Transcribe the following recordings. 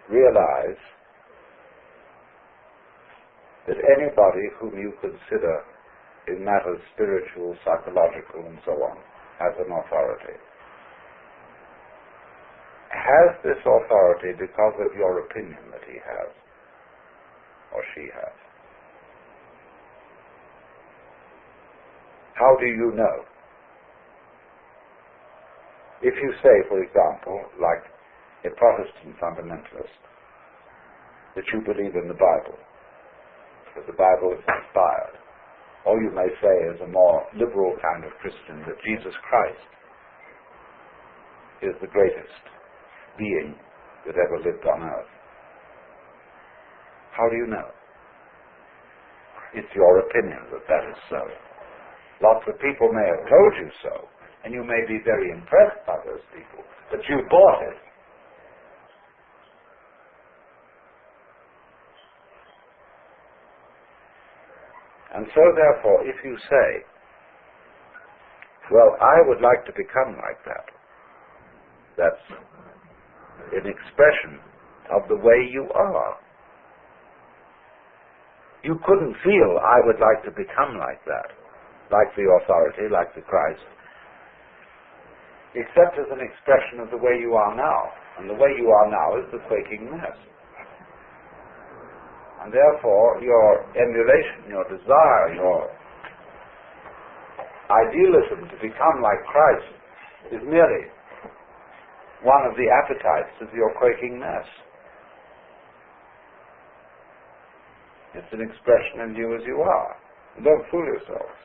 realize that anybody whom you consider in matters spiritual, psychological, and so on, has an authority. Has this authority because of your opinion that he has, or she has? How do you know? If you say, for example, like a Protestant fundamentalist, that you believe in the Bible, that the Bible is inspired, or you may say as a more liberal kind of Christian that Jesus Christ is the greatest being that ever lived on earth. How do you know? It's your opinion that that is so. Lots of people may have told you so, and you may be very impressed by those people, but you bought it. And so therefore, if you say, well, I would like to become like that, that's an expression of the way you are. You couldn't feel, I would like to become like that, like the authority, like the Christ, except as an expression of the way you are now. And the way you are now is the quaking mess. And therefore, your emulation, your desire, your idealism to become like Christ is merely one of the appetites of your quaking mess. It's an expression of you as you are. And don't fool yourselves.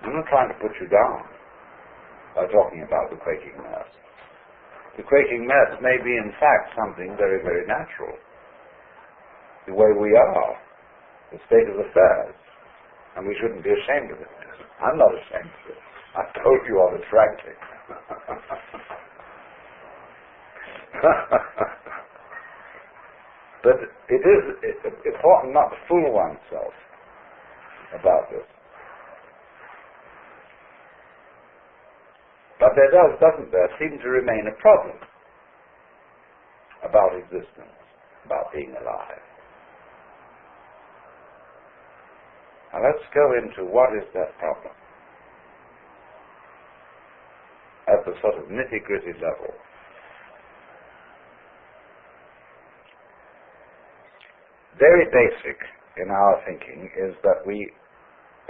I'm not trying to put you down by talking about the quaking mess. The quaking mess may be in fact something very, very natural. The way we are, the state of affairs, and we shouldn't be ashamed of it. I'm not ashamed of it. I've told you I'm attractive. But it is important not to fool oneself about this. But there doesn't there, seem to remain a problem about existence, about being alive. Now let's go into what is that problem at the sort of nitty-gritty level. Very basic in our thinking is that we,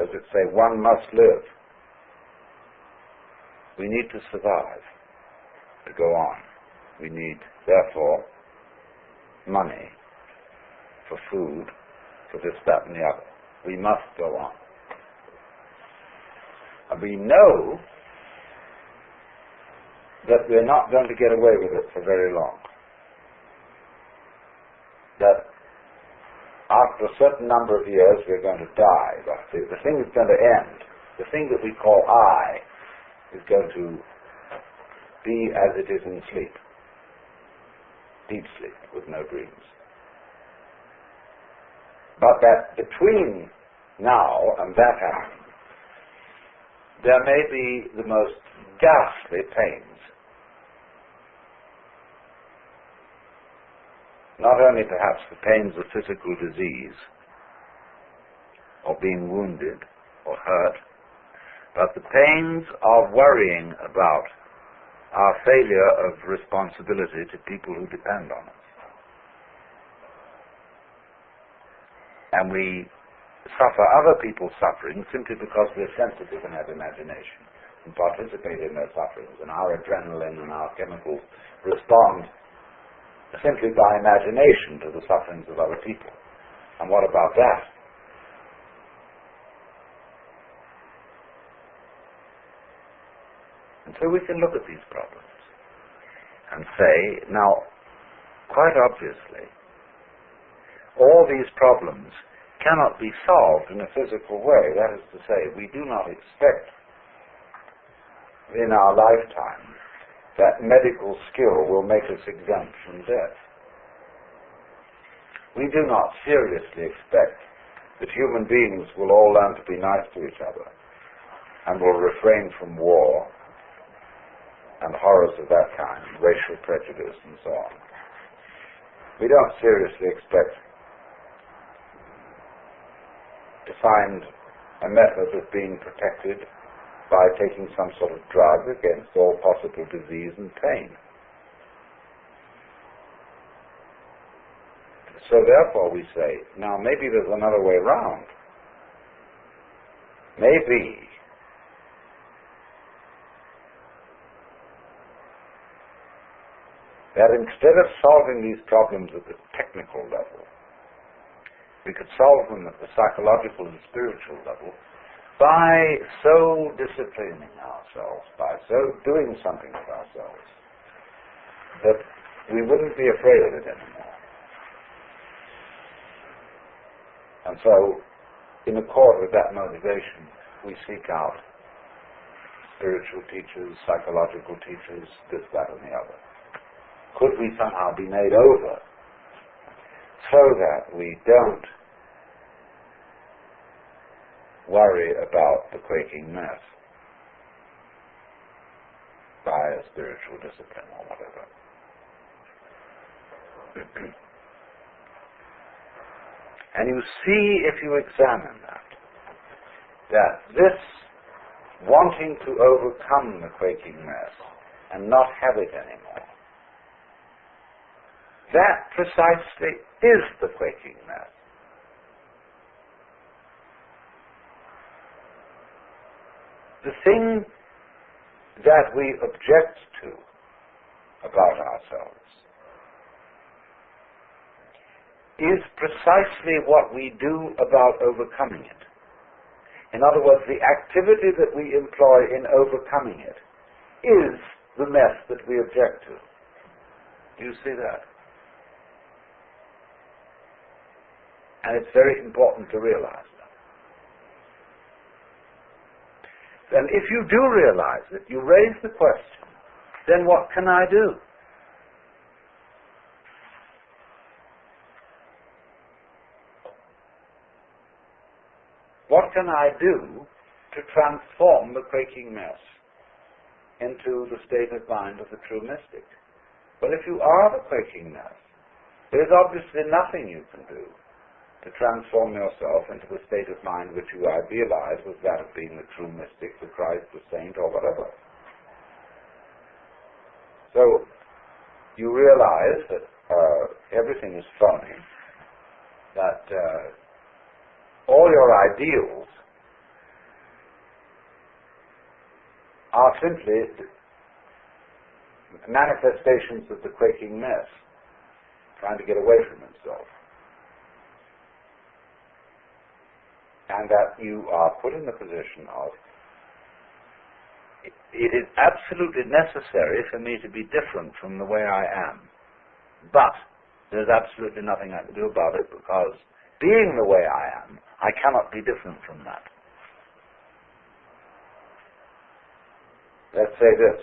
as it say, one must live. We need to survive, to go on. We need, therefore, money for food, for this, that, and the other. We must go on. And we know that we're not going to get away with it for very long. That after a certain number of years we're going to die. The thing is going to end. The thing that we call I is going to be as it is in sleep. Deep sleep with no dreams. But that between now and that happening, there may be the most ghastly pains. Not only perhaps the pains of physical disease, or being wounded, or hurt, but the pains of worrying about our failure of responsibility to people who depend on us. And we suffer other people's suffering simply because we're sensitive and have imagination and participate in their sufferings, and our adrenaline and our chemicals respond simply by imagination to the sufferings of other people. And what about that? And so we can look at these problems and say, now, quite obviously, all these problems cannot be solved in a physical way. That is to say, we do not expect in our lifetime that medical skill will make us exempt from death. We do not seriously expect that human beings will all learn to be nice to each other and will refrain from war and horrors of that kind, racial prejudice and so on. We don't seriously expect to find a method of being protected by taking some sort of drug against all possible disease and pain. So therefore we say, now maybe there's another way round. Maybe that instead of solving these problems at the technical level, we could solve them at the psychological and spiritual level by so disciplining ourselves, by so doing something with ourselves, that we wouldn't be afraid of it anymore. And so, in accord with that motivation, we seek out spiritual teachers, psychological teachers, this, that, and the other. Could we somehow be made over so that we don't worry about the quaking mess by a spiritual discipline or whatever? And you see, if you examine that this wanting to overcome the quaking mess and not have it anymore, that precisely is the quaking mess. The thing that we object to about ourselves is precisely what we do about overcoming it. In other words, the activity that we employ in overcoming it is the mess that we object to. Do you see that? And it's very important to realize that. And if you do realize it, you raise the question, then what can I do? What can I do to transform the quaking mess into the state of mind of the true mystic? Well, if you are the quaking mess, there is obviously nothing you can do to transform yourself into the state of mind which you idealize as that of being the true mystic, the Christ, the saint, or whatever. So, you realize that everything is phony, that all your ideals are simply manifestations of the quaking mess, trying to get away from himself. And that you are put in the position of, it is absolutely necessary for me to be different from the way I am. But there's absolutely nothing I can do about it, because being the way I am, I cannot be different from that. Let's say this,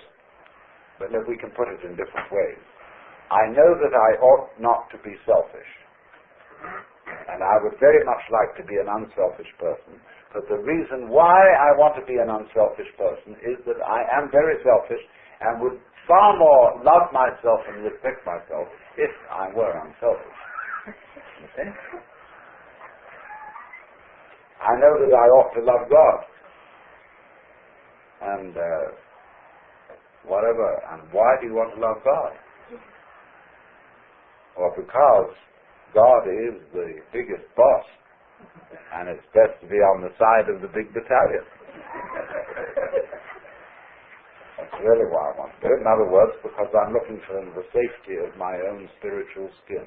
but if we can put it in different ways. I know that I ought not to be selfish. And I would very much like to be an unselfish person. But the reason why I want to be an unselfish person is that I am very selfish and would far more love myself and respect myself if I were unselfish. You see? I know that I ought to love God. And whatever. And why do you want to love God? Well, because God is the biggest boss, and it's best to be on the side of the big battalion. That's really why I want to do it. In other words, because I'm looking for the safety of my own spiritual skin.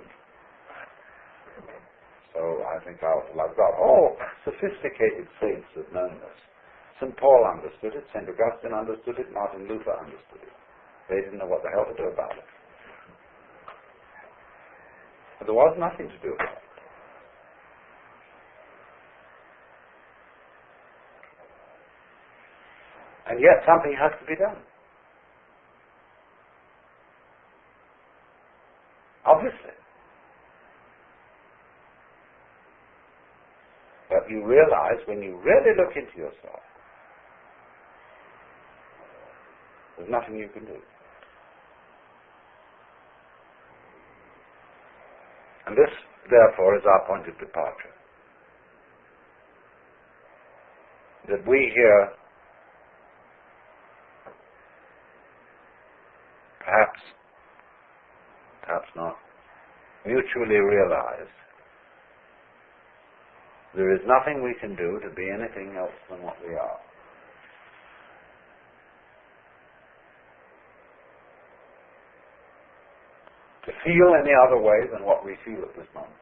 So I think I ought to love God. All sophisticated saints have known this. St. Paul understood it, St. Augustine understood it, Martin Luther understood it. They didn't know what the hell to do about it. But there was nothing to do about it. And yet something has to be done. Obviously. But you realize, when you really look into yourself, There's nothing you can do. And this, therefore, is our point of departure. That we here, perhaps not, mutually realize there is nothing we can do to be anything else than what we are. To feel any other way than what we feel at this moment.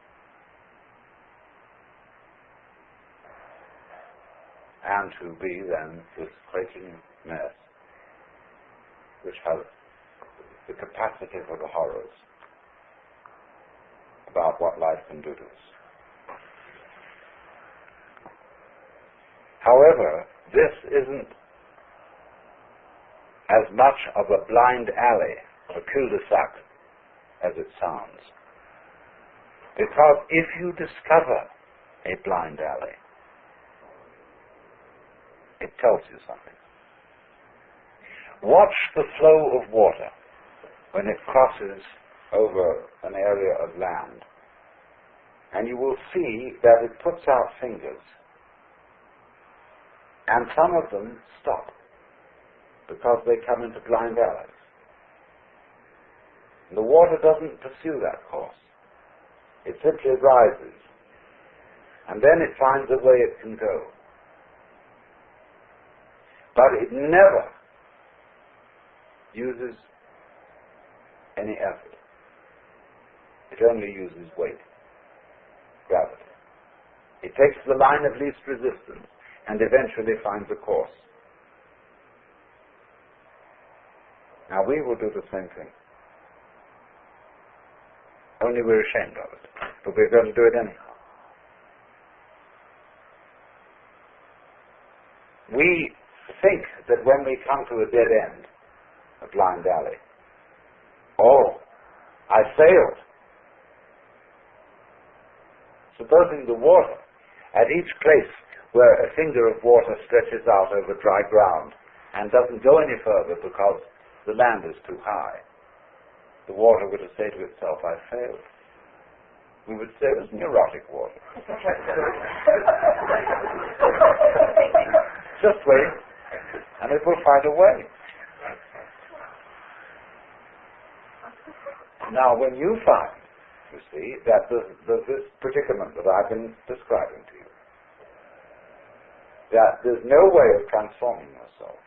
And to be then this quaking mess which has the capacity for the horrors about what life can do to us. However, this isn't as much of a blind alley, a cul-de-sac, as it sounds. Because if you discover a blind alley, it tells you something. Watch the flow of water when it crosses over an area of land, and you will see that it puts out fingers, and some of them stop because they come into blind alleys. The water doesn't pursue that course. It simply rises, and then it finds a way it can go. But it never uses any effort. It only uses weight, gravity. It takes the line of least resistance and eventually finds a course. Now we will do the same thing. Only we're ashamed of it. But we're going to do it anyhow. We think that when we come to a dead end, a blind alley, oh, I failed. Supposing the water, at each place where a finger of water stretches out over dry ground and doesn't go any further because the land is too high, the water would say to itself, I failed. We would say it was neurotic water. Just wait, and it will find a way. Now, when you find, you see, that there's this predicament that I've been describing to you, that there's no way of transforming yourself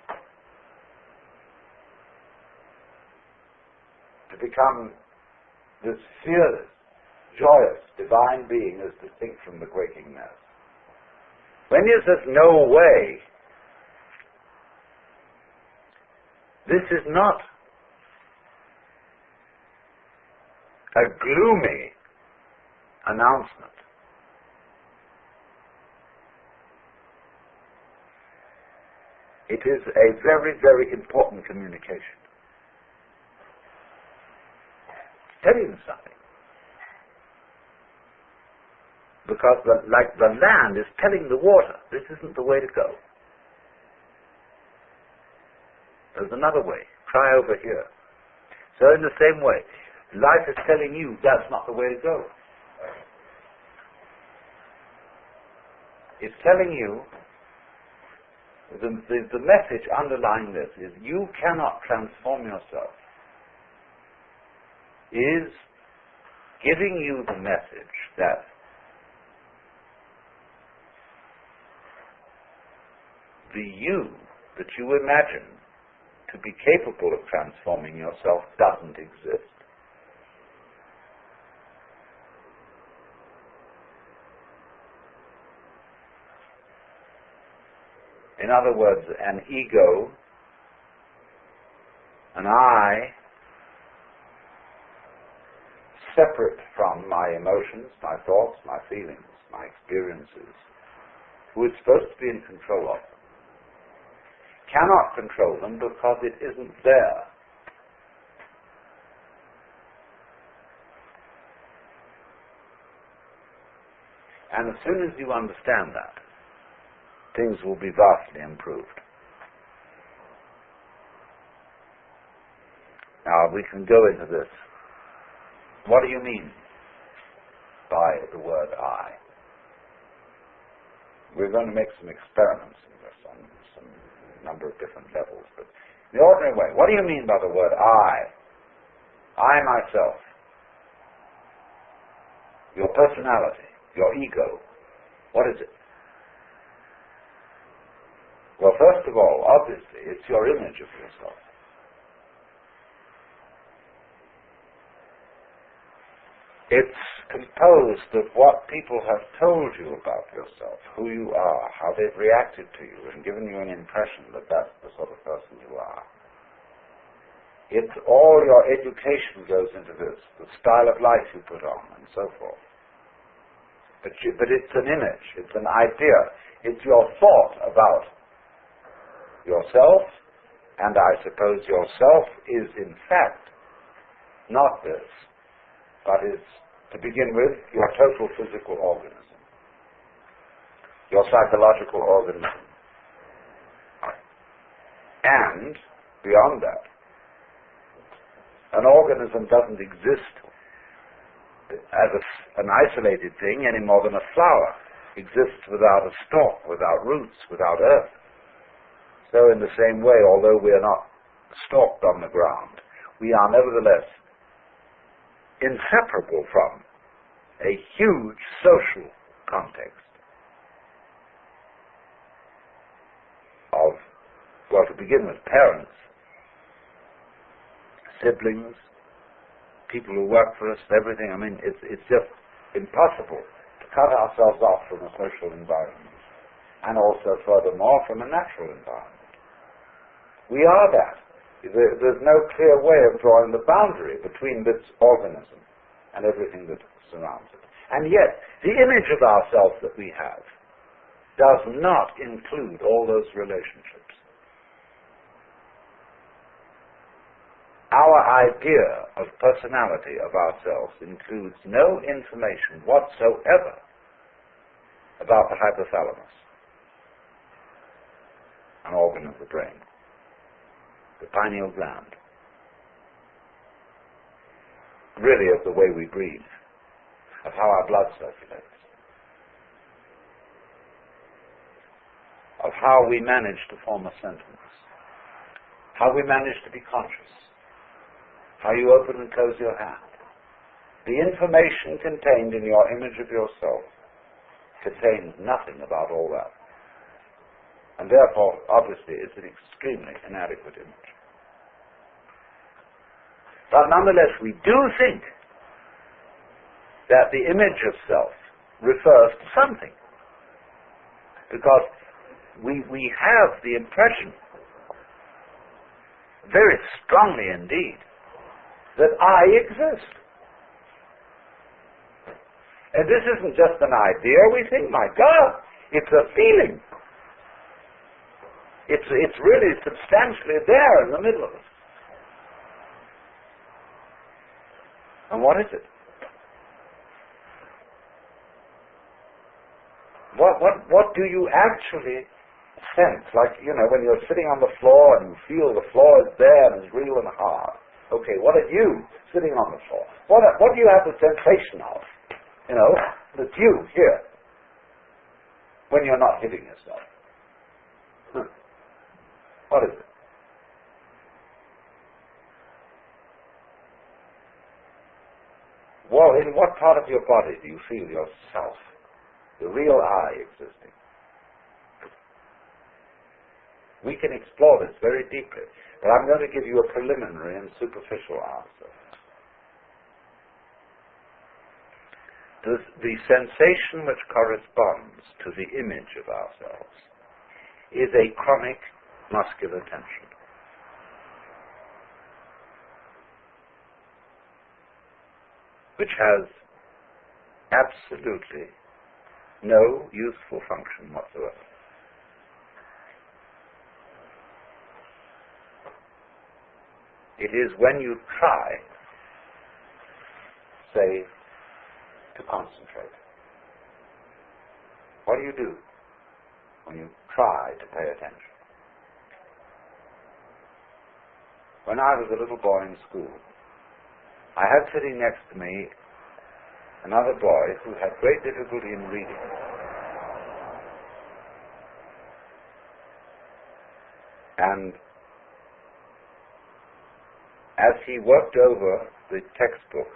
to become this fearless, joyous, divine being as distinct from the quaking mess. When you say no way, this is not a gloomy announcement. It is a very, very important communication. It's telling you something. Because like the land is telling the water, this isn't the way to go. There's another way. Try over here. So in the same way, life is telling you that's not the way to go. It's telling you, the message underlying this is you cannot transform yourself. Is giving you the message that the you that you imagine to be capable of transforming yourself doesn't exist. In other words, an ego, an I, separate from my emotions, my thoughts, my feelings, my experiences, who is supposed to be in control of them, cannot control them because it isn't there. And as soon as you understand that, things will be vastly improved. Now we can go into this. What do you mean by the word I? We're going to make some experiments in this on some number of different levels, but in the ordinary way, what do you mean by the word I? I myself. Your personality, your ego. What is it? Well, first of all, obviously, it's your image of yourself. It's composed of what people have told you about yourself, who you are, how they've reacted to you, and given you an impression that that's the sort of person you are. It's all your education goes into this, the style of life you put on, and so forth. But it's an image, it's an idea, it's your thought about yourself, and I suppose yourself is in fact not this, but is, to begin with, your total physical organism, your psychological organism. And, beyond that, an organism doesn't exist as an isolated thing any more than a flower exists without a stalk, without roots, without earth. So in the same way, although we are not stalked on the ground, we are nevertheless inseparable from a huge social context of, well, to begin with, parents, siblings, people who work for us, everything. I mean, it's just impossible to cut ourselves off from a social environment, and also, furthermore, from a natural environment. We are that. There's no clear way of drawing the boundary between this organism and everything that surrounds it. And yet, the image of ourselves that we have does not include all those relationships. Our idea of personality of ourselves includes no information whatsoever about the hypothalamus, an organ of the brain, the pineal gland, really of the way we breathe, of how our blood circulates, of how we manage to form a sentence, how we manage to be conscious, how you open and close your hand. The information contained in your image of yourself contains nothing about all that. And therefore, obviously, it's an extremely inadequate image. But nonetheless, we do think that the image of self refers to something. Because we have the impression, very strongly indeed, that I exist. And this isn't just an idea. We think, my God, it's a feeling. It's really substantially there in the middle of us. And what is it? What do you actually sense? Like, when you're sitting on the floor and you feel the floor is there and it's real and hard. Okay, what are you sitting on the floor? What do you have the sensation of? It's you here. When you're not hitting yourself. What is it? Well, in what part of your body do you feel yourself, the real I, existing? We can explore this very deeply, but I'm going to give you a preliminary and superficial answer. The sensation which corresponds to the image of ourselves is a chronic muscular tension. Which has absolutely no useful function whatsoever. It is when you try, say, to concentrate. What do when you try to pay attention? when I was a little boy in school, I had sitting next to me another boy who had great difficulty in reading. And as he worked over the textbook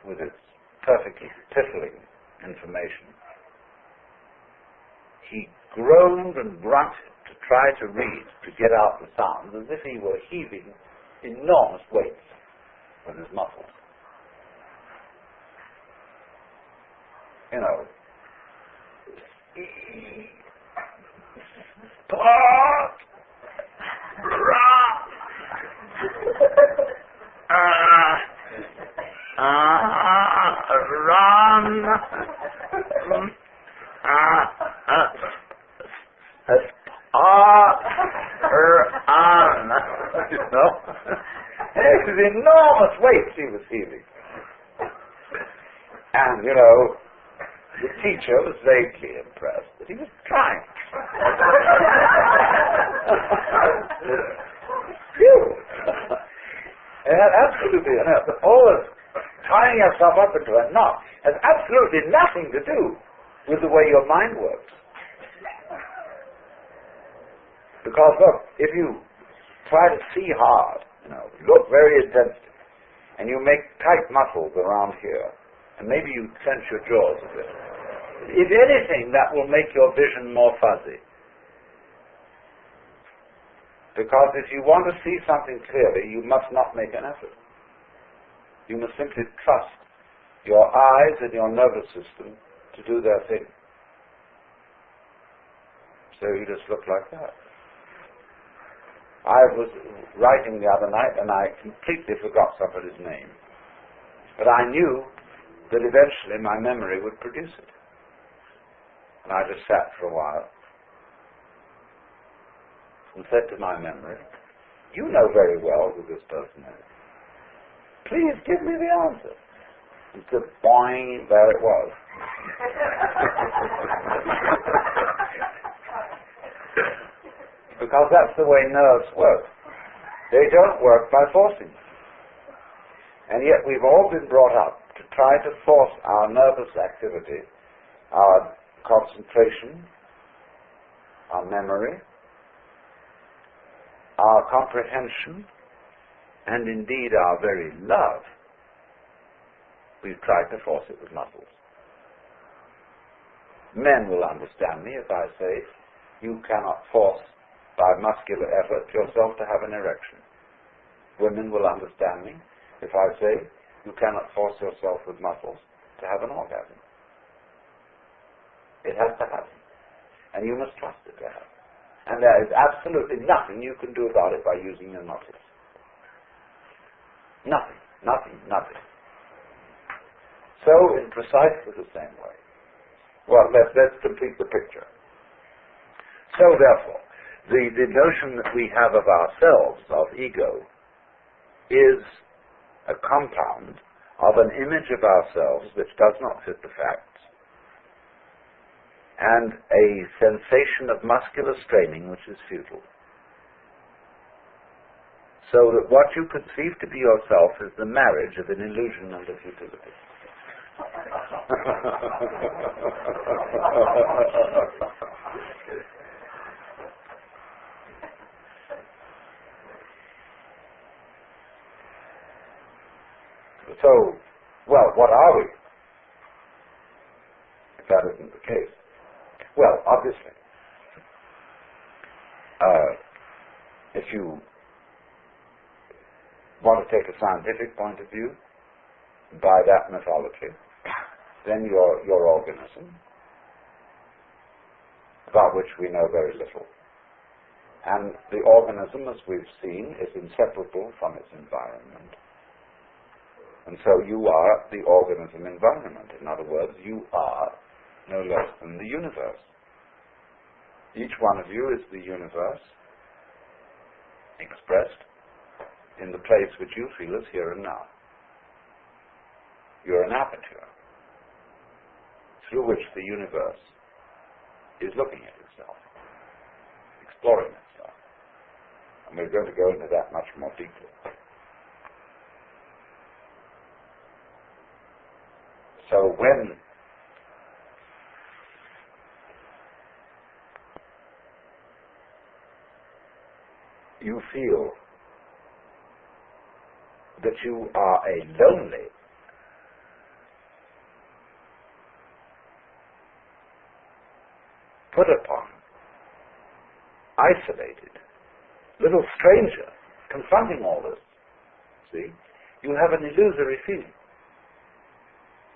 with its perfectly piffling information, he groaned and grunted to try to read, to get out the sounds, as if he were heaving enormous weights with his muscles. You know, Pot! Run! You know? It was enormous weights he was heaving. And, you know, the teacher was vaguely impressed, but he was trying. And absolutely, always tying yourself up into a knot has absolutely nothing to do with the way your mind works. Because look, if you try to see hard, you know, look very intensely, and you make tight muscles around here, and maybe you clench your jaws a bit, if anything, that will make your vision more fuzzy. Because if you want to see something clearly, you must not make an effort. You must simply trust your eyes and your nervous system to do their thing. So you just look like that. I was writing the other night and I completely forgot somebody's name. But I knew that eventually my memory would produce it. And I just sat for a while and said to my memory, "You know very well who this person is. Please give me the answer." And said, boing, there it was. Because that's the way nerves work. They don't work by forcing. And yet we've all been brought up to try to force our nervous activity, our concentration, our memory, our comprehension, and indeed our very love. We've tried to force it with muscles. Men will understand me if I say, you cannot force by muscular effort yourself to have an erection. Women will understand me if I say, you cannot force yourself with muscles to have an orgasm. It has to happen. And you must trust it to happen. And there is absolutely nothing you can do about it by using your muscles. Nothing, nothing, nothing. So, in precisely the same way. Well, let's complete the picture. So, therefore, the notion that we have of ourselves, of ego, is a compound of an image of ourselves which does not fit the facts, and a sensation of muscular straining which is futile. So that what you conceive to be yourself is the marriage of an illusion and a futility. So, well, what are we? If that isn't the case. Well, obviously, if you want to take a scientific point of view, by that mythology, then your organism, about which we know very little. And the organism, as we've seen, is inseparable from its environment. And so you are the organism environment. In other words, you are no less than the universe. Each one of you is the universe expressed in the place which you feel is here and now. You're an aperture through which the universe is looking at itself, exploring itself. And we're going to go into that much more deeply. So when you feel that you are a lonely, put upon, isolated, little stranger confronting all this, see, you have an illusory feeling.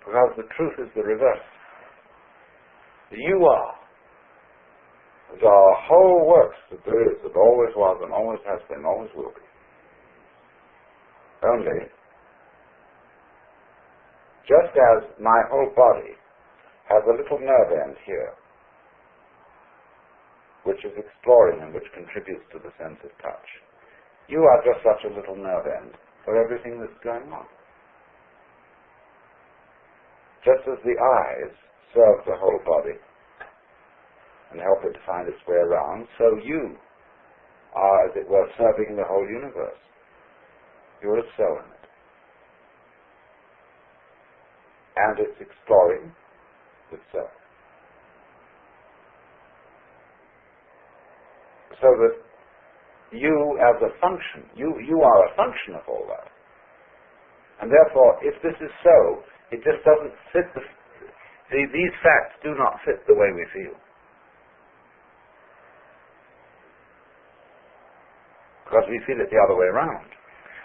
Because the truth is the reverse. You are. The whole works that there is, that always was and always has been, always will be. Only, just as my whole body has a little nerve end here, which is exploring and which contributes to the sense of touch, you are just such a little nerve end for everything that's going on. Just as the eyes serve the whole body and help it to find its way around, so you are, as it were, serving the whole universe. You're a cell in it. And it's exploring itself. So that you as a function, you are a function of all that. And therefore, if this is so, it just doesn't fit these facts do not fit the way we feel. Because we feel it the other way around.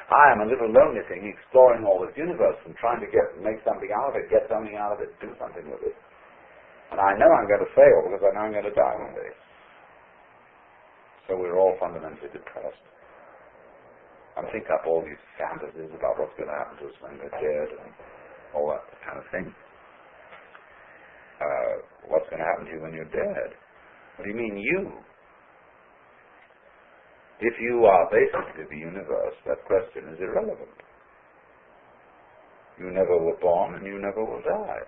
I am a little lonely thing exploring all this universe and trying to make something out of it, get something out of it, do something with it. And I know I'm going to fail because I know I'm going to die one day. So we're all fundamentally depressed. And think up all these fantasies about what's going to happen to us when we're dead and all that kind of thing. What's going to happen to you when you're dead? What do you mean, you? If you are basically the universe, that question is irrelevant. You never were born and you never will die.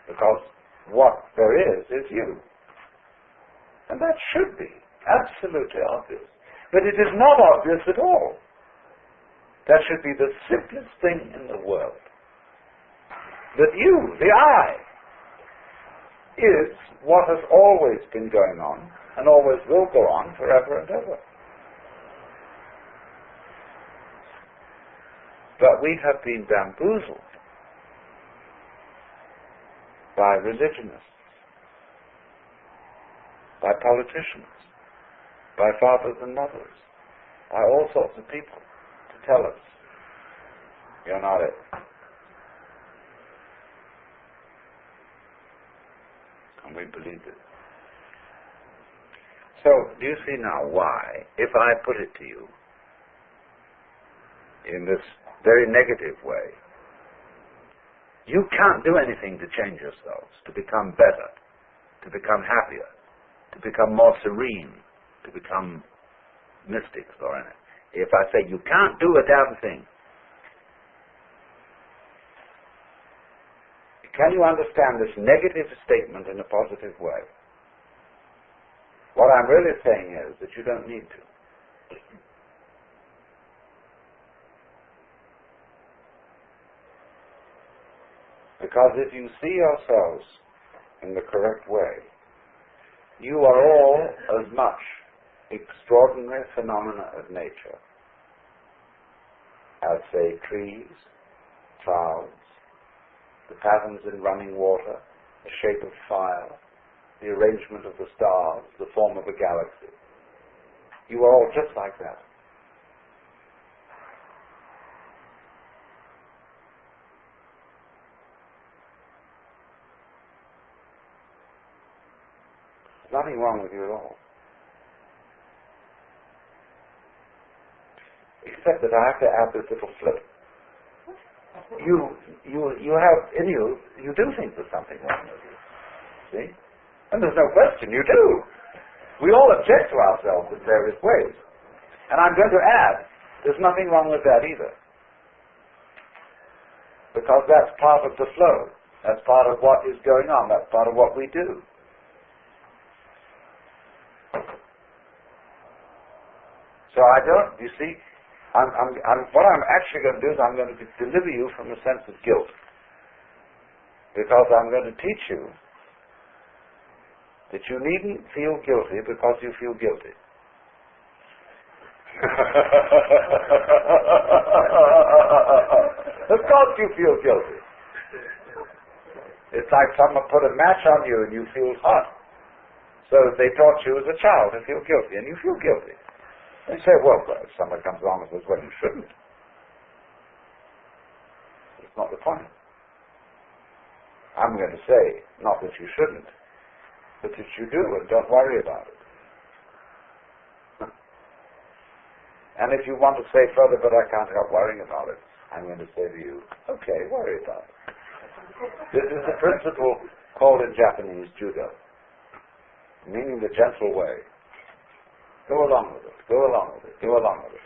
Because what there is you. And that should be absolutely obvious. But it is not obvious at all. That should be the simplest thing in the world. That you, the I, is what has always been going on and always will go on forever and ever. But we have been bamboozled by religionists, by politicians, by fathers and mothers, by all sorts of people to tell us, you're not it. And we believe it. So, do you see now why, if I put it to you in this very negative way, you can't do anything to change yourselves, to become better, to become happier, to become more serene, to become mystics or anything. If I say you can't do a damn thing, can you understand this negative statement in a positive way? What I'm really saying is that you don't need to. Because if you see yourselves in the correct way, you are all as much extraordinary phenomena of nature as, say, trees, clouds, the patterns in running water, the shape of fire, the arrangement of the stars, the form of a galaxy. You are all just like that. There's nothing wrong with you at all. Except that I have to add this little flip. You have in you, you do think there's something wrong with you. See? And there's no question, you do. We all object to ourselves in various ways. And I'm going to add, there's nothing wrong with that either. Because that's part of the flow. That's part of what is going on. That's part of what we do. So I don't, you see, what I'm actually going to do is I'm going to deliver you from a sense of guilt. Because I'm going to teach you that you needn't feel guilty because you feel guilty. Of course you feel guilty. It's like someone put a match on you and you feel hot. So they taught you as a child to feel guilty, and you feel guilty. They say, well, if someone comes along and says, well, you shouldn't. It's not the point. I'm going to say, not that you shouldn't, but that you do, and don't worry about it. And if you want to say further, but I can't help worrying about it, I'm going to say to you, okay, worry about it. This is the principle called in Japanese judo, meaning the gentle way. Go along with it, go along with it, go along with it.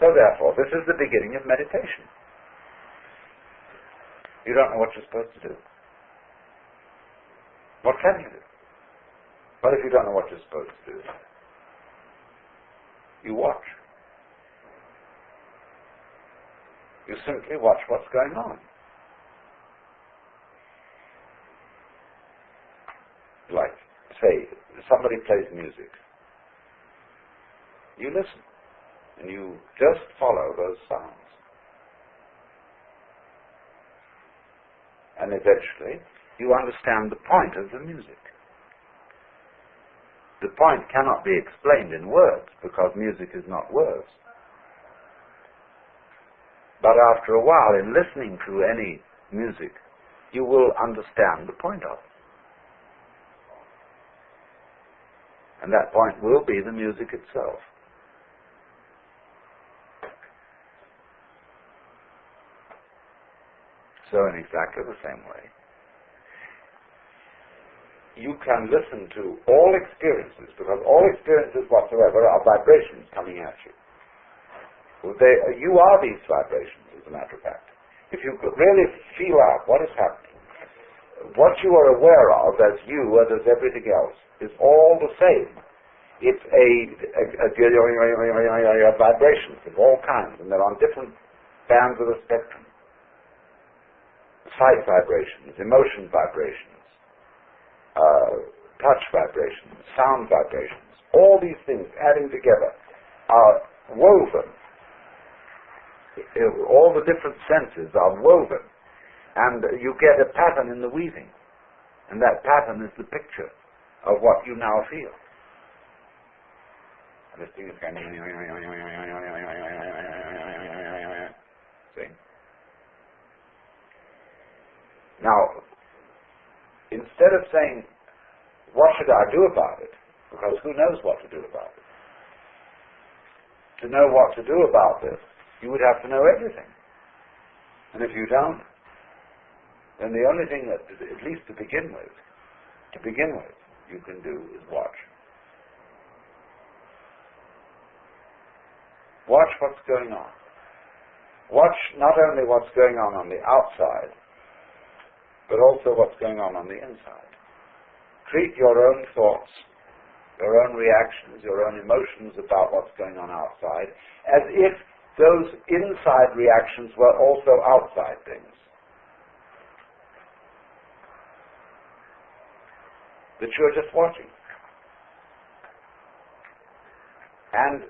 So therefore, this is the beginning of meditation. You don't know what you're supposed to do. What can you do? What if you don't know what you're supposed to do? You watch. You simply watch what's going on. Like, say, somebody plays music. You listen, and you just follow those sounds. And eventually, you understand the point of the music. The point cannot be explained in words, because music is not words. But after a while, in listening to any music, you will understand the point of it. And that point will be the music itself. So in exactly the same way, you can listen to all experiences, because all experiences whatsoever are vibrations coming at you. You are these vibrations, as a matter of fact. If you could really feel out what is happening, what you are aware of as you and as everything else is all the same. It's a vibrations of all kinds, and they're on different bands of the spectrum. Sight vibrations, emotion vibrations, touch vibrations, sound vibrations, all these things adding together are woven. All the different senses are woven, and you get a pattern in the weaving, and that pattern is the picture of what you now feel. And this thing is going see? Now, instead of saying, what should I do about it? Because who knows what to do about it? To know what to do about this, you would have to know everything. And if you don't, then the only thing that, at least to begin with, you can do is watch. Watch what's going on. Watch not only what's going on the outside, but also what's going on the inside. Treat your own thoughts, your own reactions, your own emotions about what's going on outside, as if those inside reactions were also outside things. That you're just watching. And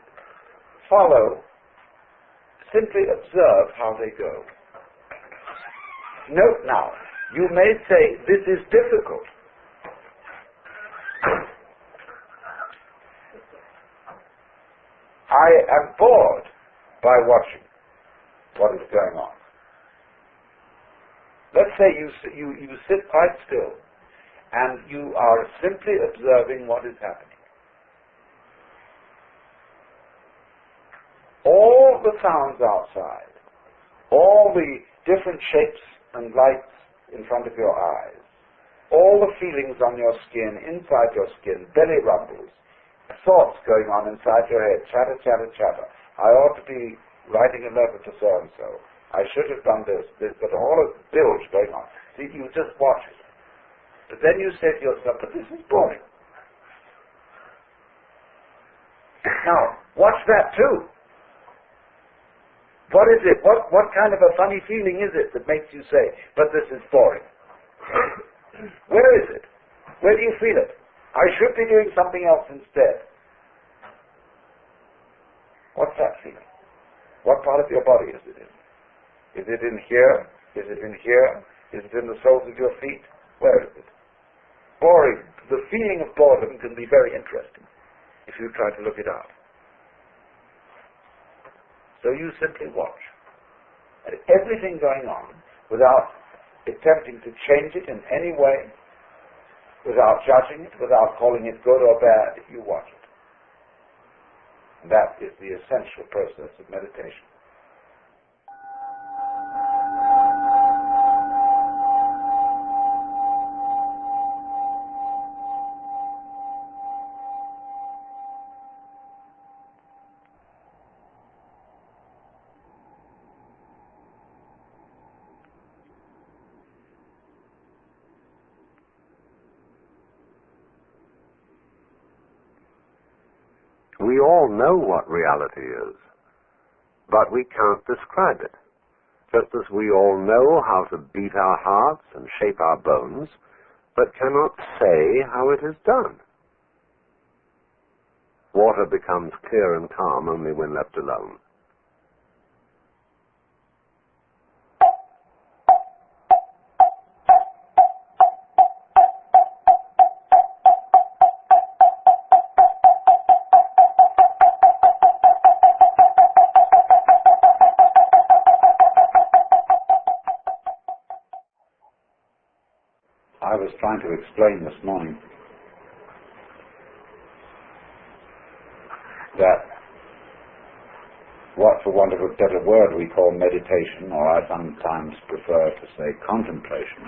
follow, simply observe how they go. Note now, you may say, this is difficult. I am bored by watching what is going on. Let's say you sit quite still and you are simply observing what is happening. All the sounds outside, all the different shapes and lights in front of your eyes, all the feelings on your skin, inside your skin, belly rumbles, thoughts going on inside your head, chatter, chatter, chatter. I ought to be writing a letter to so-and-so. I should have done this, but all of the bilge going on. See, you just watch it. But then you say to yourself, but this is boring. Now, watch that too. What is it? What kind of a funny feeling is it that makes you say, but this is boring? Where is it? Where do you feel it? I should be doing something else instead. What's that feeling? What part of your body is it in? Is it in here? Is it in here? Is it in the soles of your feet? Where is it? Boring. The feeling of boredom can be very interesting if you try to look it out. So you simply watch everything going on without attempting to change it in any way, without judging it, without calling it good or bad. You watch it. And that is the essential process of meditation. We all know what reality is, but we can't describe it. Just as we all know how to beat our hearts and shape our bones, but cannot say how it is done. Water becomes clear and calm only when left alone. I was trying to explain this morning that what, for want of a better word, we call meditation, or I sometimes prefer to say contemplation,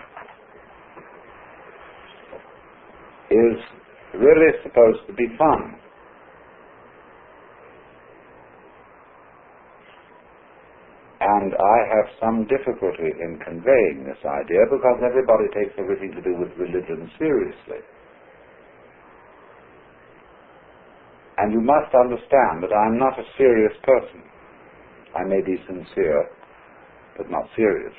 is really supposed to be fun. And I have some difficulty in conveying this idea because everybody takes everything to do with religion seriously. And you must understand that I'm not a serious person. I may be sincere, but not serious.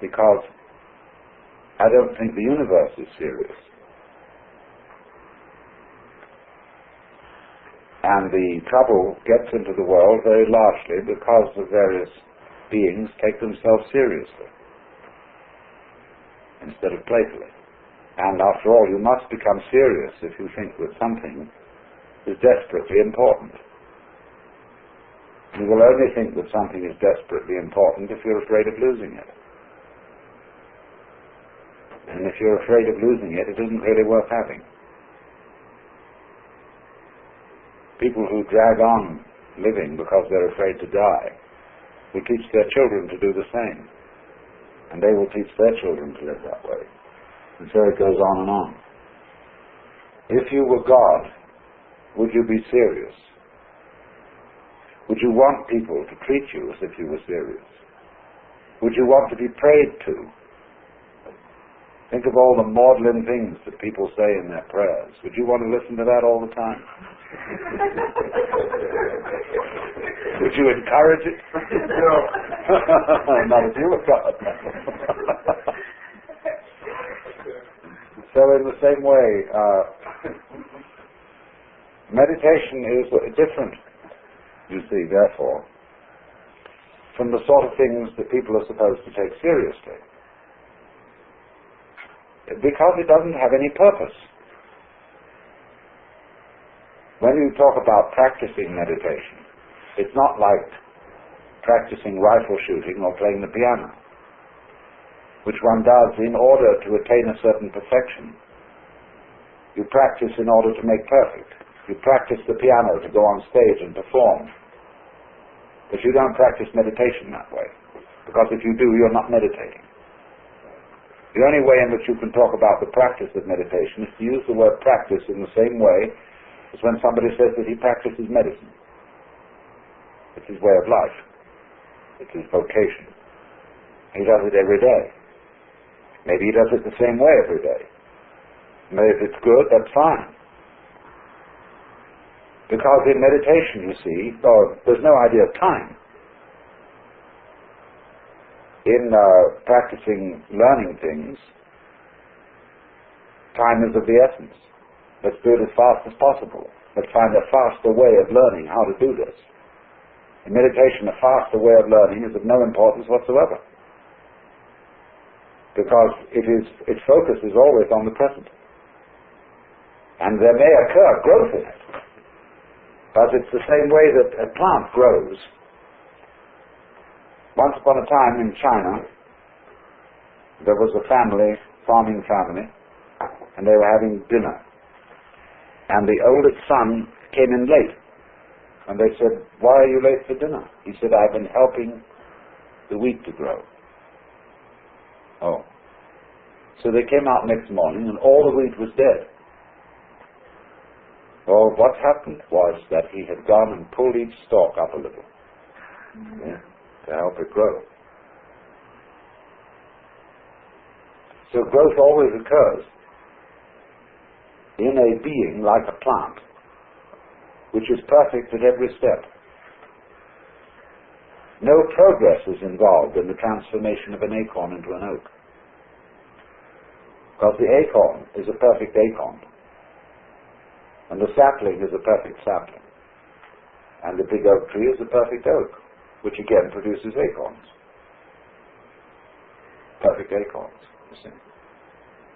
Because I don't think the universe is serious. And the trouble gets into the world very largely because the various beings take themselves seriously instead of playfully. And after all, you must become serious if you think that something is desperately important. You will only think that something is desperately important if you're afraid of losing it. And if you're afraid of losing it, it isn't really worth having. People who drag on living because they're afraid to die will teach their children to do the same. And they will teach their children to live that way. And so it goes on and on. If you were God, would you be serious? Would you want people to treat you as if you were serious? Would you want to be prayed to? Think of all the maudlin things that people say in their prayers. Would you want to listen to that all the time? Would you encourage it? No. Not if you were God. So in the same way, meditation is different, you see, therefore, from the sort of things that people are supposed to take seriously. Because it doesn't have any purpose. When you talk about practicing meditation, it's not like practicing rifle shooting or playing the piano, which one does in order to attain a certain perfection. You practice in order to make perfect. You practice the piano to go on stage and perform. But you don't practice meditation that way, because if you do, you're not meditating. The only way in which you can talk about the practice of meditation is to use the word practice in the same way as when somebody says that he practices medicine. It's his way of life. It's his vocation. He does it every day. Maybe he does it the same way every day. Maybe if it's good, that's fine. Because in meditation, you see, there's no idea of time. In practicing learning things, time is of the essence. Let's do it as fast as possible. Let's find a faster way of learning how to do this. In meditation, a faster way of learning is of no importance whatsoever. Because its focus is always on the present. And there may occur growth in it. But it's the same way that a plant grows. Once upon a time in China, there was a farming family, and they were having dinner. And the oldest son came in late. And they said, "Why are you late for dinner?" He said, "I've been helping the wheat to grow." Oh. So they came out next morning, and all the wheat was dead. Well, what happened was that he had gone and pulled each stalk up a little, to help it grow. So growth always occurs in a being like a plant, which is perfect at every step. No progress is involved in the transformation of an acorn into an oak, because the acorn is a perfect acorn, and the sapling is a perfect sapling, and the big oak tree is a perfect oak, which again produces acorns. Perfect acorns, you see.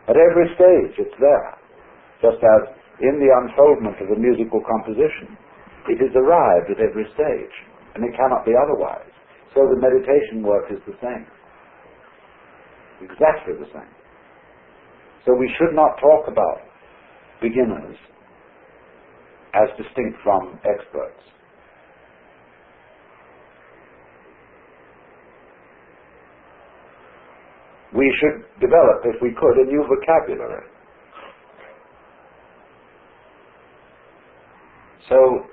At every stage it's there, just as in the unfoldment of a musical composition, it is arrived at every stage, and it cannot be otherwise. So the meditation work is the same. Exactly the same. So we should not talk about beginners as distinct from experts. We should develop, if we could, a new vocabulary. So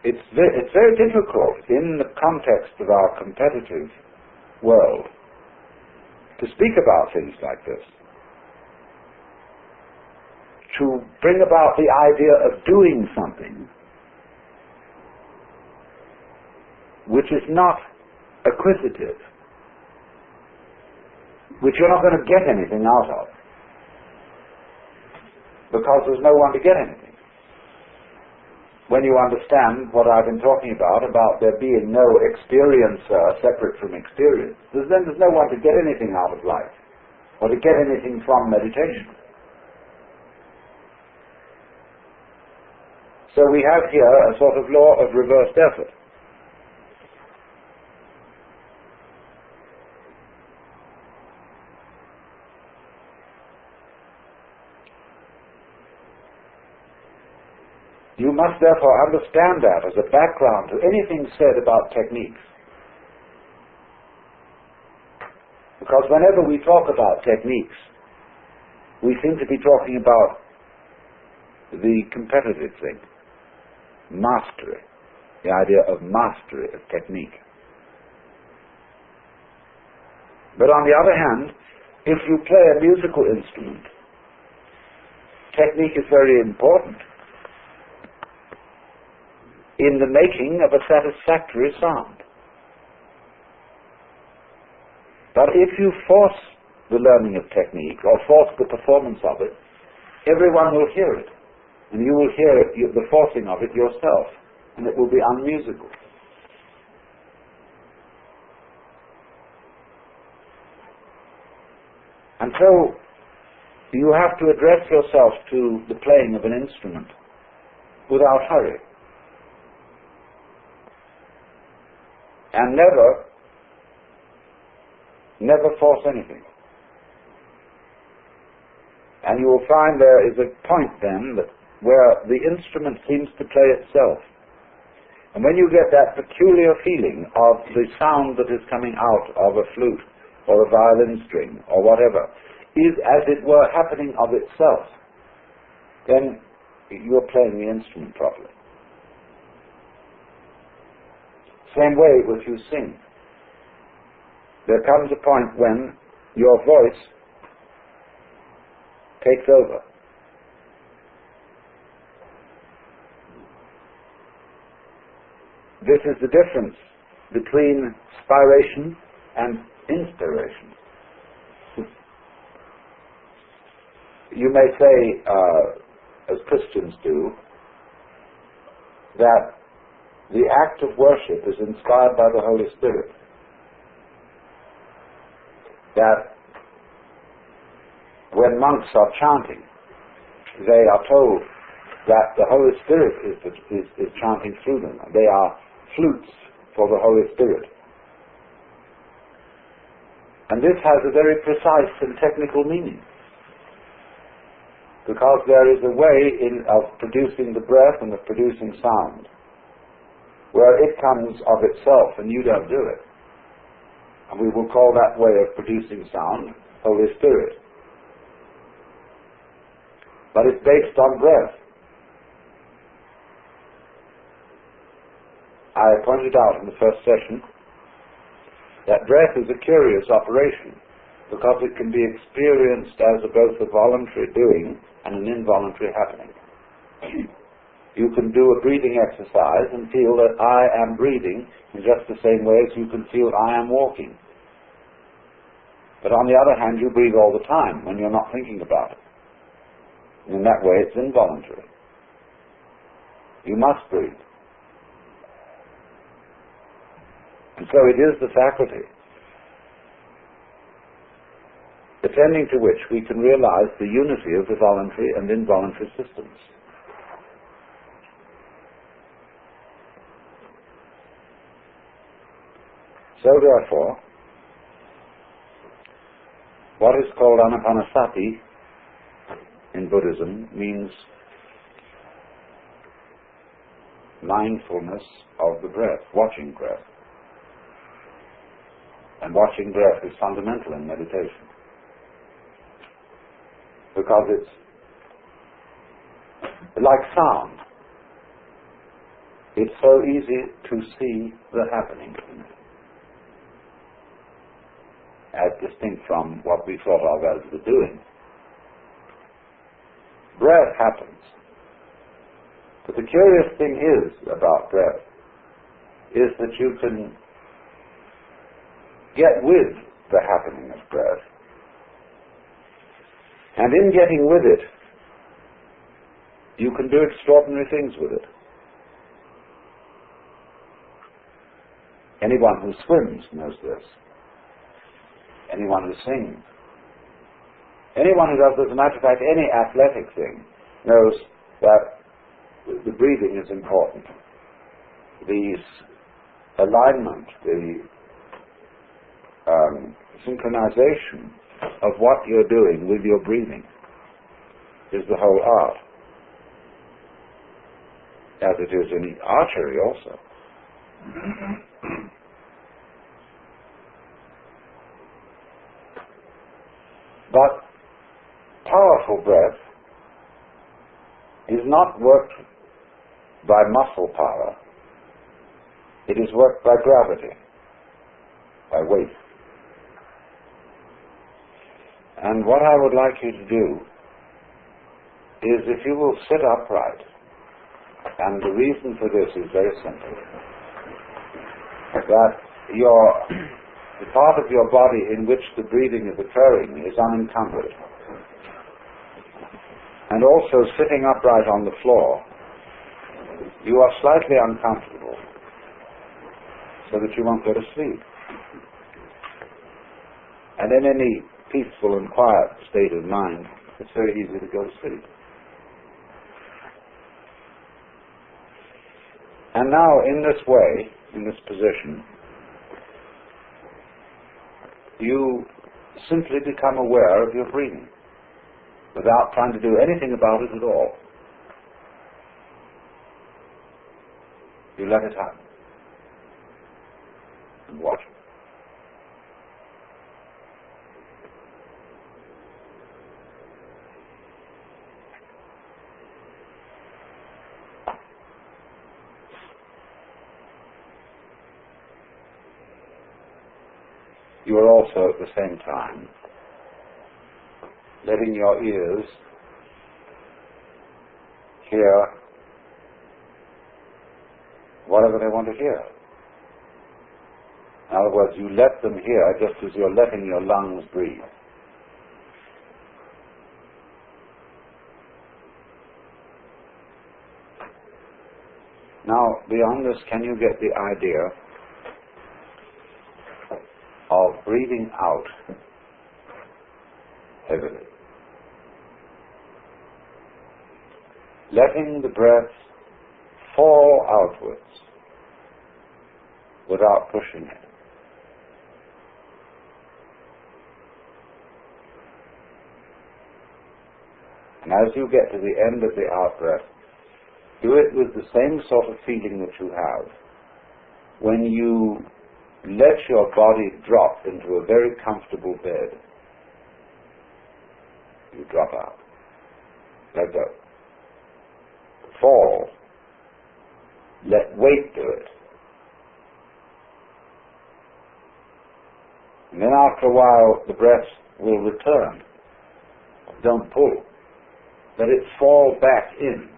it's very difficult in the context of our competitive world to speak about things like this, to bring about the idea of doing something which is not acquisitive, which you're not going to get anything out of, because there's no one to get anything. When you understand what I've been talking about there being no experiencer separate from experience, then there's no one to get anything out of life, or to get anything from meditation. So we have here a sort of law of reversed effort. You must therefore understand that as a background to anything said about techniques. Because whenever we talk about techniques, we seem to be talking about the competitive thing, mastery, the idea of mastery of technique. But on the other hand, if you play a musical instrument, technique is very important in the making of a satisfactory sound. But if you force the learning of technique, or force the performance of it, everyone will hear it, and you will hear the forcing of it yourself, and it will be unmusical. And so you have to address yourself to the playing of an instrument without hurry. And never force anything. And you will find there is a point then where the instrument seems to play itself. And when you get that peculiar feeling of the sound that is coming out of a flute or a violin string or whatever is as it were happening of itself, then you're playing the instrument properly. Same way if you sing. there comes a point when your voice takes over. This is the difference between spiration and inspiration. You may say, as Christians do, that the act of worship is inspired by the Holy Spirit. That when monks are chanting, they are told that the Holy Spirit is chanting through them. They are flutes for the Holy Spirit. And this has a very precise and technical meaning, because there is a way of producing the breath and of producing sound where it comes of itself and you don't do it. And we will call that way of producing sound Holy Spirit. But it's based on breath. I pointed out in the first session that breath is a curious operation because it can be experienced as both a voluntary doing and an involuntary happening. You can do a breathing exercise and feel that I am breathing in just the same way as you can feel I am walking. But on the other hand, you breathe all the time when you're not thinking about it. And in that way, it's involuntary. You must breathe. And so it is the faculty attending to which we can realize the unity of the voluntary and involuntary systems. So therefore, what is called anapanasati in Buddhism means mindfulness of the breath, watching breath. And watching breath is fundamental in meditation, because it's like sound. It's so easy to see the happening in it, as distinct from what we thought of as the doing. Breath happens. But the curious thing is about breath is that you can get with the happening of breath, and in getting with it, you can do extraordinary things with it. Anyone who swims knows this. Anyone who sings. Anyone who does, as a matter of fact, any athletic thing knows that the breathing is important. The alignment, the synchronization of what you're doing with your breathing is the whole art, as it is in archery also. But powerful breath is not worked by muscle power. It is worked by gravity, by weight. And what I would like you to do is, if you will sit upright, and the reason for this is very simple, that the part of your body in which the breathing is occurring is unencumbered. And also, sitting upright on the floor, you are slightly uncomfortable, so that you won't go to sleep. And in any peaceful and quiet state of mind, it's very easy to go to sleep. And now, in this way, in this position, you simply become aware of your breathing without trying to do anything about it at all. You let it happen and watch it. you are also at the same time letting your ears hear whatever they want to hear. In other words, you let them hear just as you're letting your lungs breathe. Now, beyond this, can you get the idea of breathing out heavily? Letting the breath fall outwards without pushing it. And as you get to the end of the out-breath, do it with the same sort of feeling that you have when you let your body drop into a very comfortable bed. You drop out. Let go. Fall. Let weight do it. And then after a while, the breath will return. Don't pull. Let it fall back in.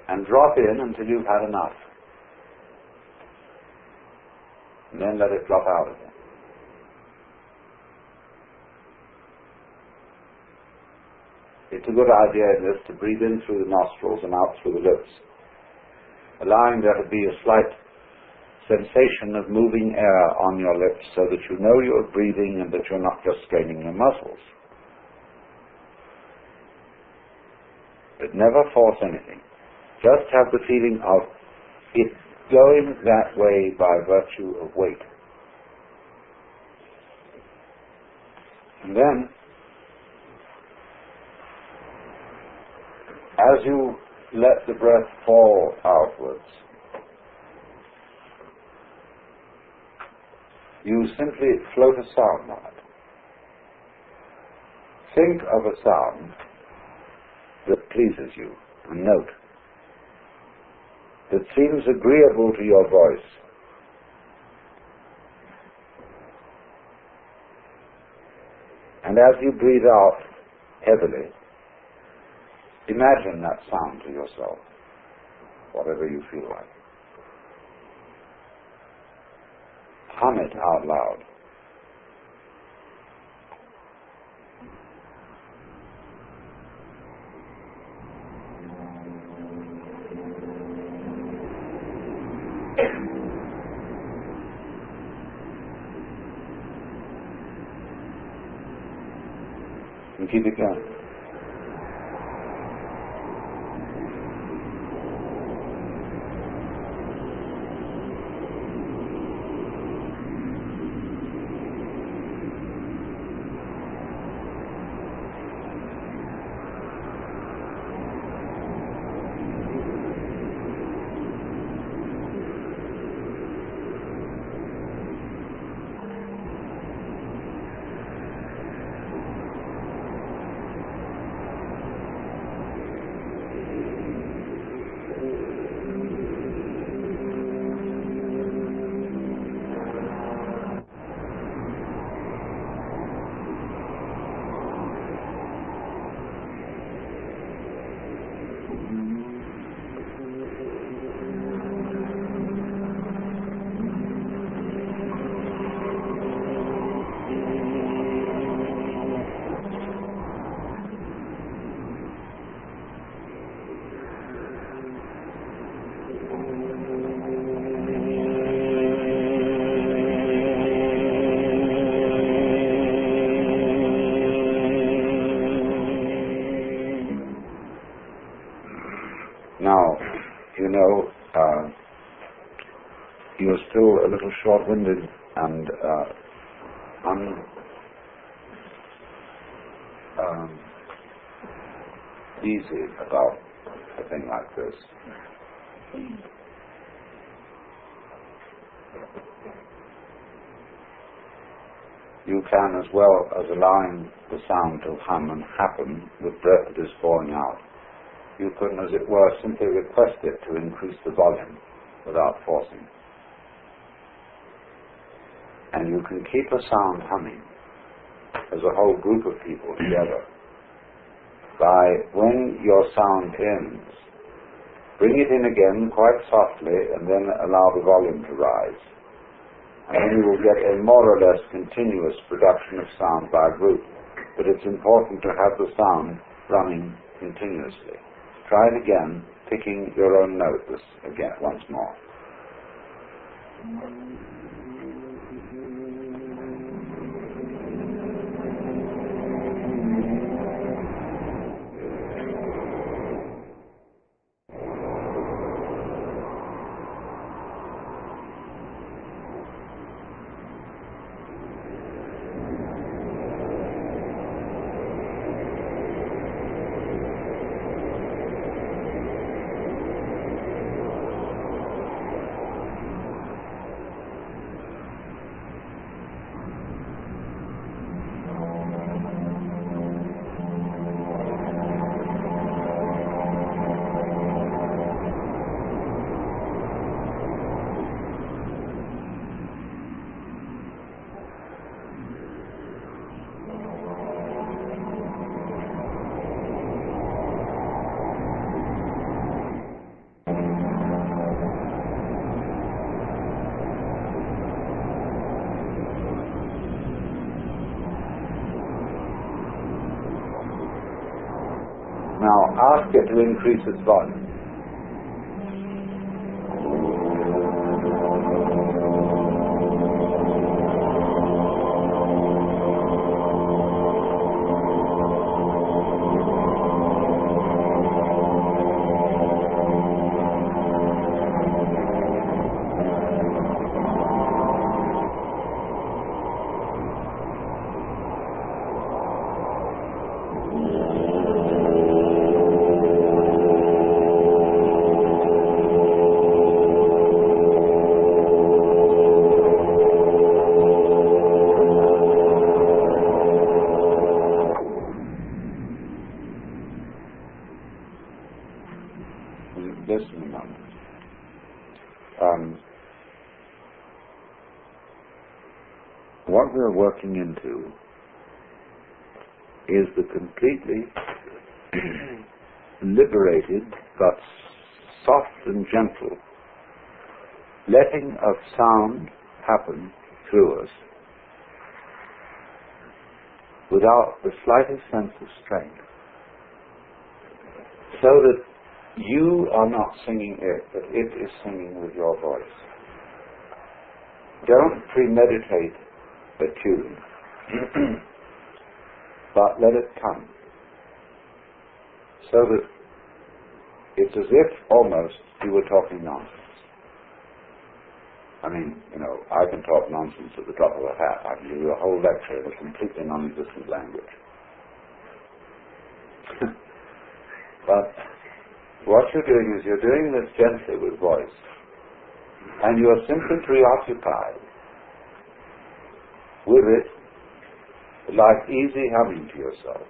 And drop in until you've had enough. And then let it drop out again. It's a good idea in this to breathe in through the nostrils and out through the lips, allowing there to be a slight sensation of moving air on your lips so that you know you're breathing and that you're not just straining your muscles. But never force anything. Just have the feeling of it going that way by virtue of weight. And then, as you let the breath fall outwards, you simply float a sound on it. Think of a sound that pleases you, a note that seems agreeable to your voice. And as you breathe out heavily, imagine that sound to yourself, whatever you feel like. Hum it out loud. And keep it going. Now, you know, you're still a little short-winded and easy about a thing like this. You can, as well as allowing the sound to hum and happen with breath that is falling out, you can, as it were, simply request it to increase the volume. without forcing. And you can keep a sound humming as a whole group of people together by, when your sound ends, bring it in again quite softly and then allow the volume to rise. And then you will get a more or less continuous production of sound by a group. But it's important to have the sound running continuously. Try it again, picking your own note again once more. Now ask it to increase its volume. Listen a moment. What we're working into is the completely liberated but soft and gentle letting of sound happen through us without the slightest sense of strain, so that you are not singing it, but it is singing with your voice. Don't premeditate a tune, but let it come, so that it's as if almost you were talking nonsense. I mean, I can talk nonsense at the drop of a hat. I can give you a whole lecture in a completely non-existent language. But what you're doing is you're doing this gently with voice, and you're simply preoccupied with it, like easy humming to yourself.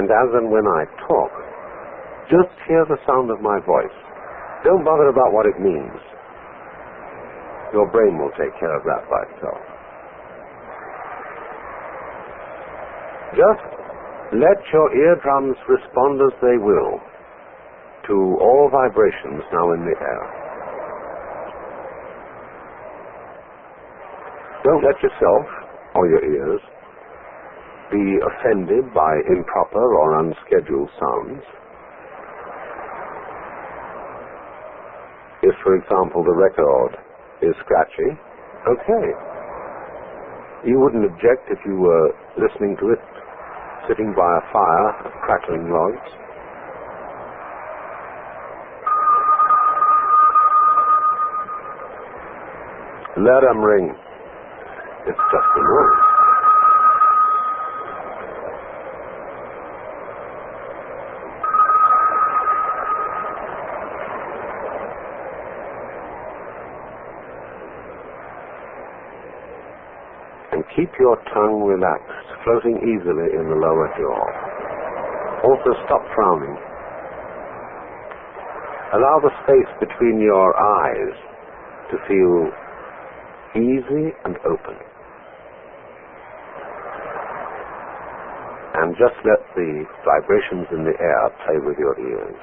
And as and when I talk, just hear the sound of my voice. Don't bother about what it means. Your brain will take care of that by itself. Just let your eardrums respond as they will to all vibrations now in the air. Don't let yourself or your ears be offended by improper or unscheduled sounds. If, for example, the record is scratchy, okay. You wouldn't object if you were listening to it sitting by a fire of crackling logs. Let 'em ring. It's just a noise. And keep your tongue relaxed, floating easily in the lower jaw. Also stop frowning. Allow the space between your eyes to feel easy and open. And just let the vibrations in the air play with your ears.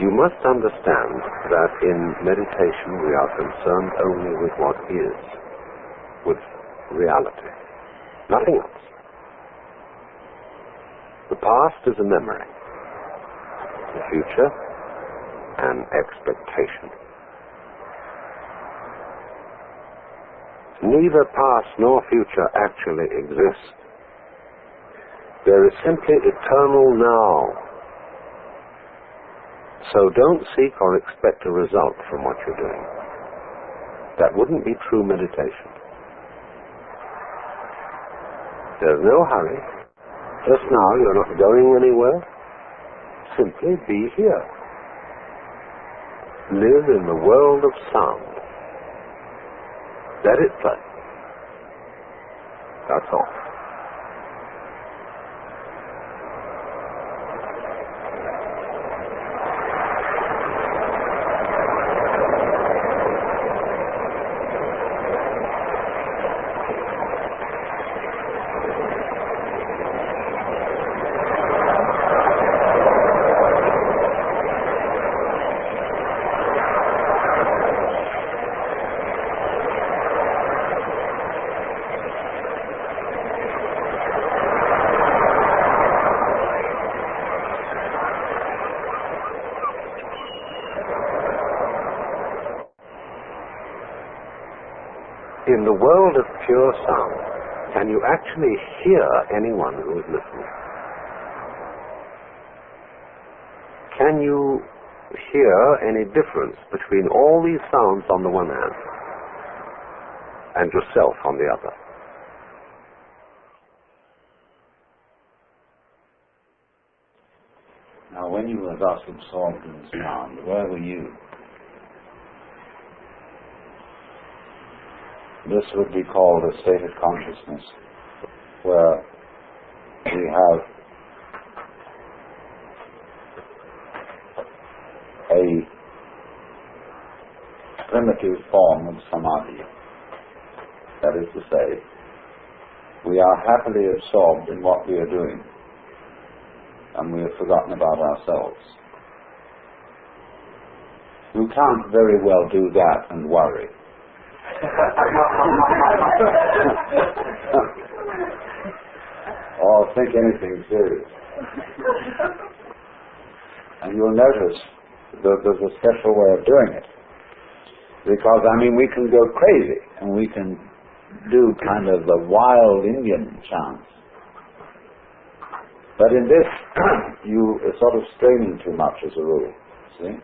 You must understand that in meditation we are concerned only with what is, with reality, nothing else. The past is a memory, the future an expectation. Neither past nor future actually exist. There is simply eternal now. So don't seek or expect a result from what you're doing. That wouldn't be true meditation. There's no hurry. Just now you're not going anywhere. Simply be here. Live in the world of sound. Let it play. That's all. In the world of pure sound, can you actually hear anyone who is listening? Can you hear any difference between all these sounds on the one hand and yourself on the other? Now, when you were thus absorbed in sound, where were you? This would be called a state of consciousness, where we have a primitive form of samadhi. That is to say, we are happily absorbed in what we are doing, and we have forgotten about ourselves. You can't very well do that and worry. Or think anything serious. And you'll notice that there's a special way of doing it. Because, we can go crazy, and we can do kind of the wild Indian chants. But in this, you are sort of straining too much as a rule, see?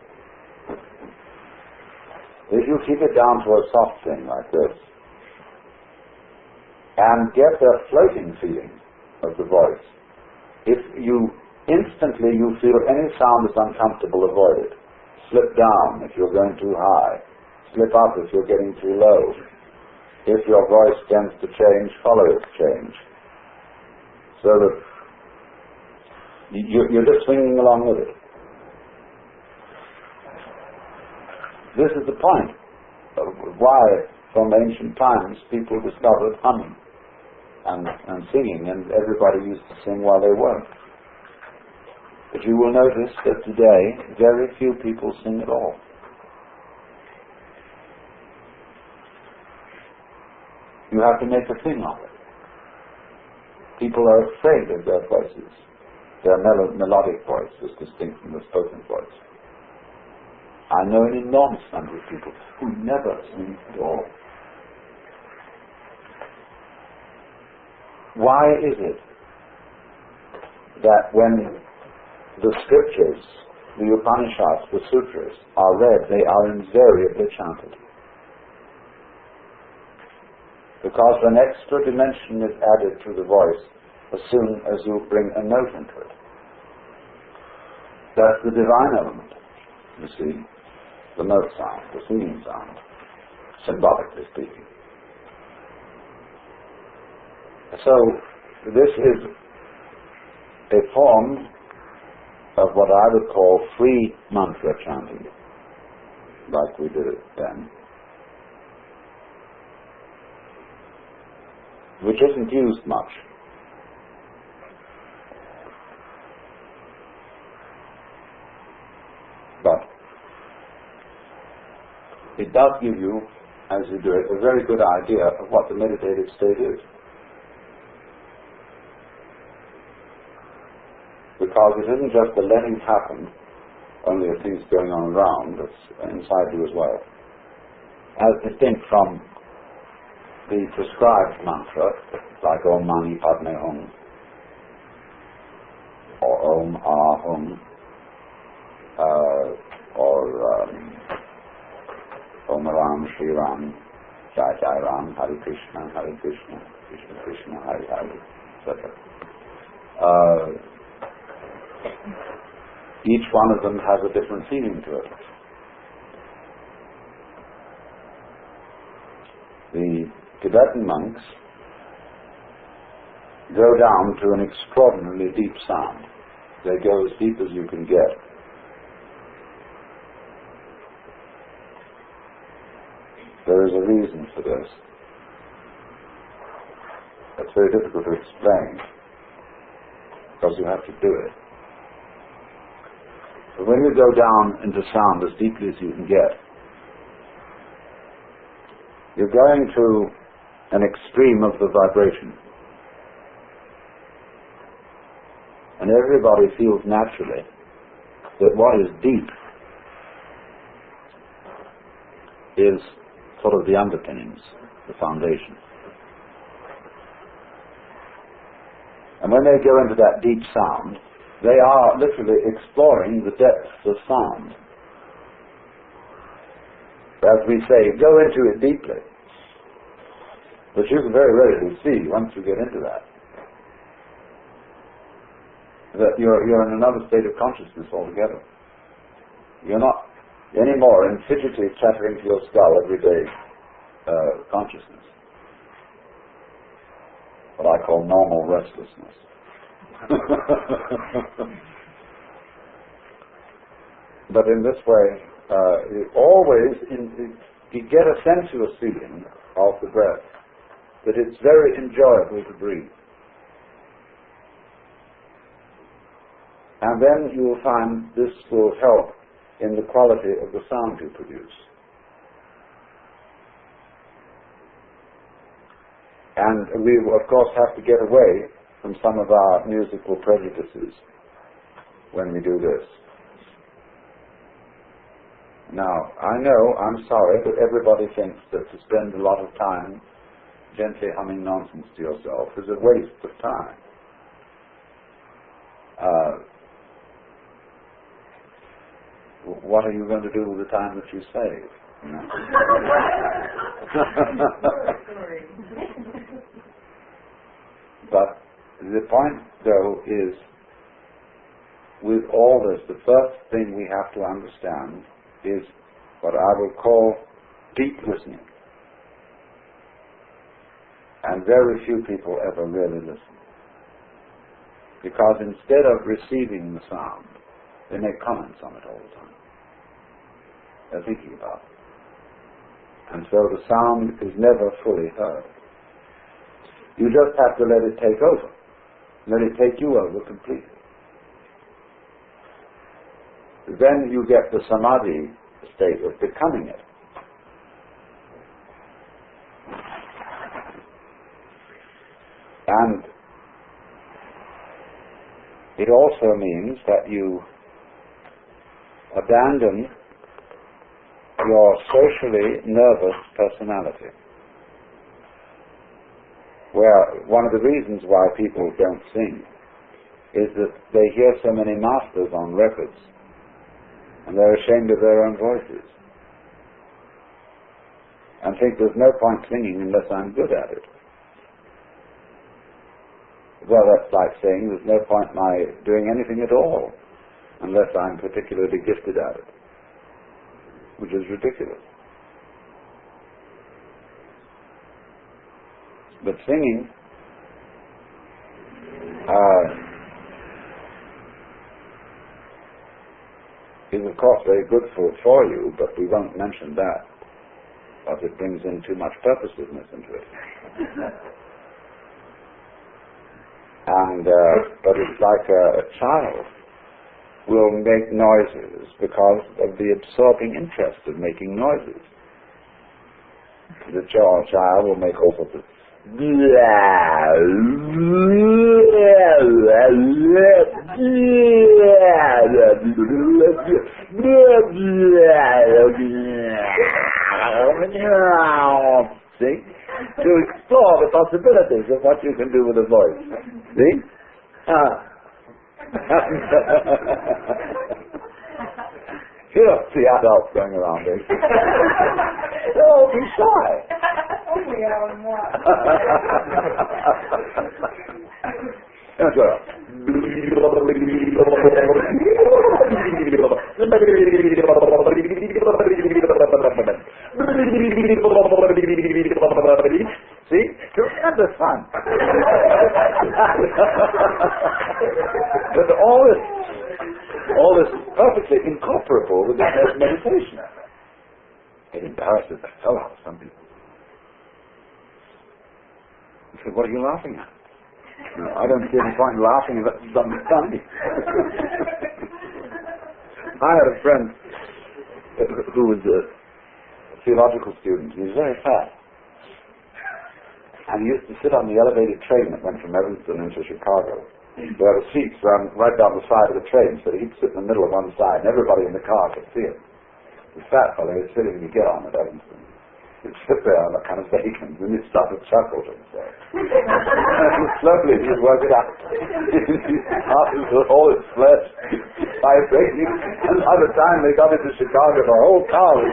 If you keep it down to a soft thing like this, and get the floating feeling of the voice, if you instantly you feel any sound is uncomfortable, avoid it. Slip down if you're going too high. Slip up if you're getting too low. If your voice tends to change, follow its change. So that you're just swinging along with it. This is the point of why, from ancient times, people discovered humming and singing, and everybody used to sing while they worked. But you will notice that today, very few people sing at all. You have to make a thing of it. People are afraid of their voices. Their melodic voice is distinct from the spoken voice. I know an enormous number of people who never sing at all. Why is it that when the scriptures, the Upanishads, the sutras, are read, they are invariably chanted? Because an extra dimension is added to the voice as soon as you bring a note into it. That's the divine element, you see, the note sound, the singing sound, symbolically speaking. So, this is a form of what I would call free mantra chanting, like we did it then, which isn't used much. But it does give you, as you do it, a very good idea of what the meditative state is. Because it isn't just the letting happen, only a thing's going on around, that's inside you as well. As distinct from the prescribed mantra, like Om Mani Padme Hum, or Om Ah Hum, or Om Ram Shri Ram, Jai Jai Ram, Hare Krishna, Krishna Krishna, Hare Hare, etc. Each one of them has a different feeling to it. The Tibetan monks go down to an extraordinarily deep sound. They go as deep as you can get. There is a reason for this. It's very difficult to explain, because you have to do it. But when you go down into sound as deeply as you can get, you're going to an extreme of the vibration. And everybody feels naturally that what is deep is sort of the underpinnings, the foundation. And when they go into that deep sound, they are literally exploring the depths of sound. As we say, go into it deeply. But you can very readily see once you get into that. that you're in another state of consciousness altogether. You're not anymore in fidgety chattering to your skull every day consciousness. What I call normal restlessness. But in this way, you get a sensuous feeling of the breath, that it's very enjoyable to breathe. And then you will find this will help in the quality of the sound you produce. And we, of course, have to get away from some of our musical prejudices when we do this. Now, I know, I'm sorry, but everybody thinks that to spend a lot of time gently humming nonsense to yourself is a waste of time. What are you going to do with the time that you save? You know? But the point, though, is with all this, the first thing we have to understand is what I will call deep listening. And very few people ever really listen. Because instead of receiving the sound, they make comments on it all the time. They're thinking about it. And so the sound is never fully heard. You just have to let it take over. Let it take you over completely. Then you get the samadhi state of becoming it. And it also means that you abandon your socially nervous personality. Where one of the reasons why people don't sing is that they hear so many masters on records and they're ashamed of their own voices and think there's no point singing unless I'm good at it. Well, that's like saying there's no point my doing anything at all unless I'm particularly gifted at it, which is ridiculous. But singing is of course very good for you, but we won't mention that, because it brings in too much purposiveness into it. And but it's like a child will make noises because of the absorbing interest of making noises. The child will make all sorts of see? To explore the possibilities of what you can do with a voice. See? Here, see adults going around there. Don't be shy. Only hour and more. Let's go. See? Tremendous fun. But all this perfectly incorporable with meditation. It embarrasses the hell out of some people. I said, what are you laughing at? No, I don't see any point in laughing at something funny. I had a friend who was a theological student. He was very fat. And he used to sit on the elevated train that went from Evanston into Chicago. There were seats right down the side of the train, so he'd sit in the middle of one side, and everybody in the car could see him. The fat fellow was sitting to get on at Evanston. He'd sit there on that kind of vacant, and he'd start to chuckle to himself. And slowly he'd work it out. His heart was all his flesh vibrating, and by the time they got into Chicago, the whole car was